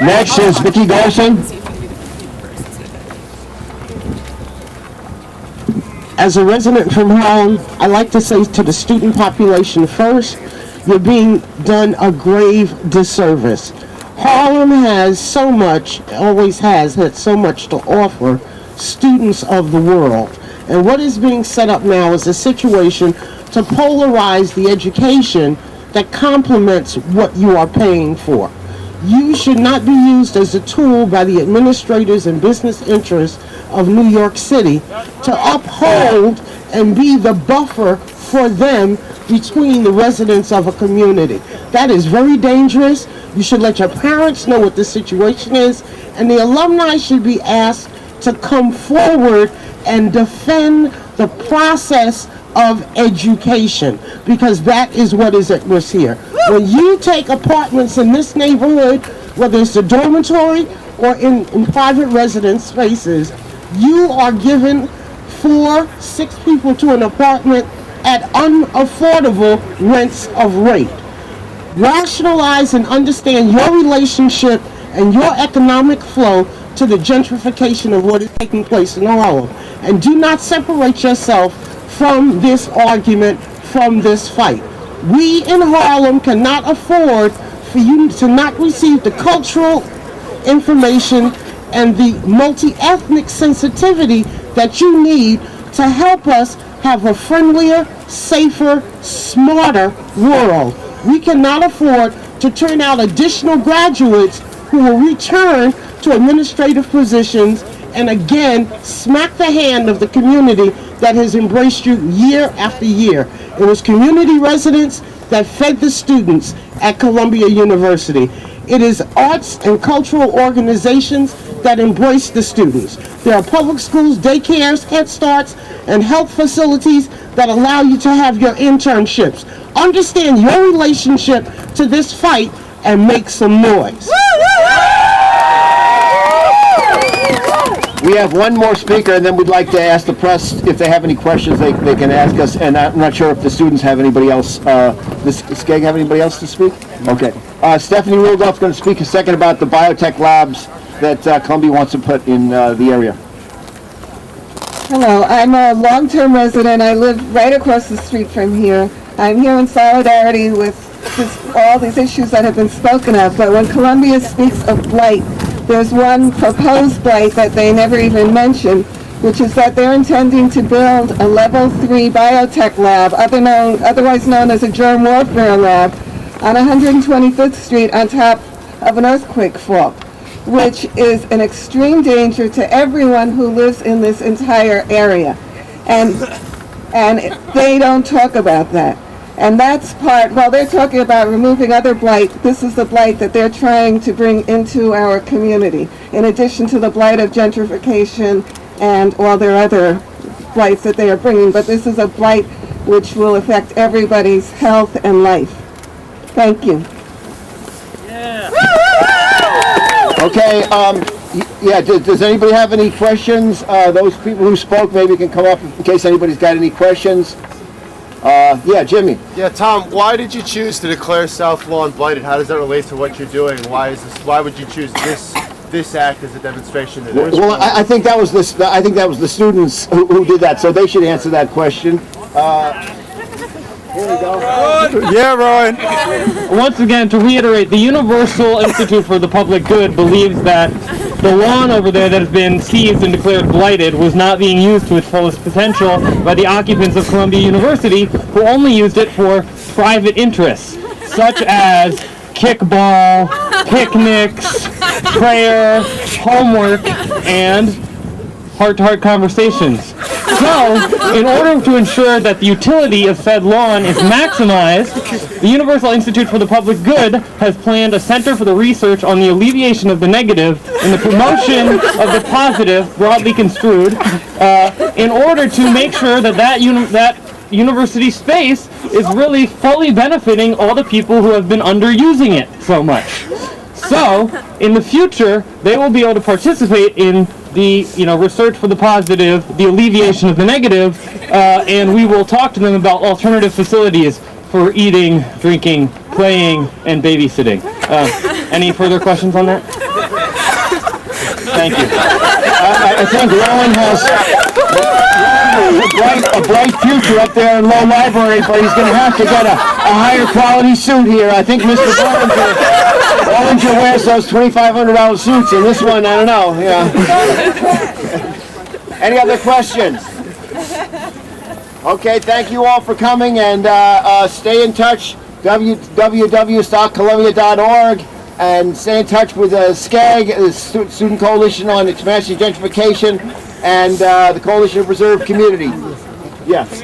Next is Vicki Garson. As a resident from Harlem, I like to say to the student population first, you're being done a grave disservice. Harlem has so much, always has had so much to offer students of the world. And what is being set up now is a situation to polarize the education that complements what you are paying for. You should not be used as a tool by the administrators and business interests of New York City to uphold and be the buffer for them between the residents of a community. That is very dangerous. You should let your parents know what the situation is, and the alumni should be asked to come forward and defend the process of education, because that is what is at risk here. When you take apartments in this neighborhood, whether it's a dormitory or in private residence spaces, you are given 4-6 people to an apartment at unaffordable rents of rate. Rationalize and understand your relationship and your economic flow to the gentrification of what is taking place in Harlem. And do not separate yourself from this argument, from this fight. We in Harlem cannot afford for you to not receive the cultural information and the multi-ethnic sensitivity that you need to help us have a friendlier, safer, smarter world. We cannot afford to turn out additional graduates who will return to administrative positions and again smack the hand of the community that has embraced you year after year. It was community residents that fed the students at Columbia University. It is arts and cultural organizations that embrace the students. There are public schools, daycares, Head Starts, and health facilities that allow you to have your internships. Understand your relationship to this fight and make some noise. We have one more speaker, and then we'd like to ask the press if they have any questions they can ask us. And I'm not sure if the students have anybody else. Does Skeg have anybody else to speak? Okay. Stephanie Rudolph's going to speak a second about the biotech labs that Columbia wants to put in the area. Hello, I'm a long-term resident. I live right across the street from here. I'm here in solidarity with all these issues that have been spoken of. But when Columbia speaks of blight, there's one proposed blight that they never even mentioned, which is that they're intending to build a level 3 biotech lab, otherwise known as a germ warfare lab, on 125th Street on top of an earthquake fault, which is an extreme danger to everyone who lives in this entire area. And they don't talk about that. And that's while they're talking about removing other blight, this is the blight that they're trying to bring into our community, in addition to the blight of gentrification and all their other blights that they are bringing. But this is a blight which will affect everybody's health and life. Thank you. Yeah. Okay, does anybody have any questions? Those people who spoke maybe can come up in case anybody's got any questions. Yeah, Jimmy. Yeah, Tom, why did you choose to declare South Lawn blighted? How does that relate to what you're doing? Why would you choose this act as a demonstration? Well, I think that was the students who did that, so they should answer that question. Here we go. Yeah, Ryan. Once again, to reiterate, the Universal Institute for the Public Good believes that the lawn over there that has been seized and declared blighted was not being used to its fullest potential by the occupants of Columbia University, who only used it for private interests, such as kickball, picnics, prayer, homework, and heart-to-heart conversations. So, in order to ensure that the utility of said lawn is maximized, the Universal Institute for the Public Good has planned a center for the research on the alleviation of the negative and the promotion of the positive, broadly construed, in order to make sure that university space is really fully benefiting all the people who have been underusing it so much. So, in the future, they will be able to participate in the research for the positive, the alleviation of the negative, and we will talk to them about alternative facilities for eating, drinking, playing, and babysitting. Any further questions on that? Thank you. I think Rowan has a bright future up there in Low Library, but he's going to have to get a higher quality suit here. I think Mr. Bollinger wears those $2,500 suits, and this one, I don't know. Yeah. Any other questions? Okay, thank you all for coming, and stay in touch, www.columbia.org, and stay in touch with SCAG, the Student Coalition on Expansion Gentrification, and the Coalition of Reserve Community. Yes.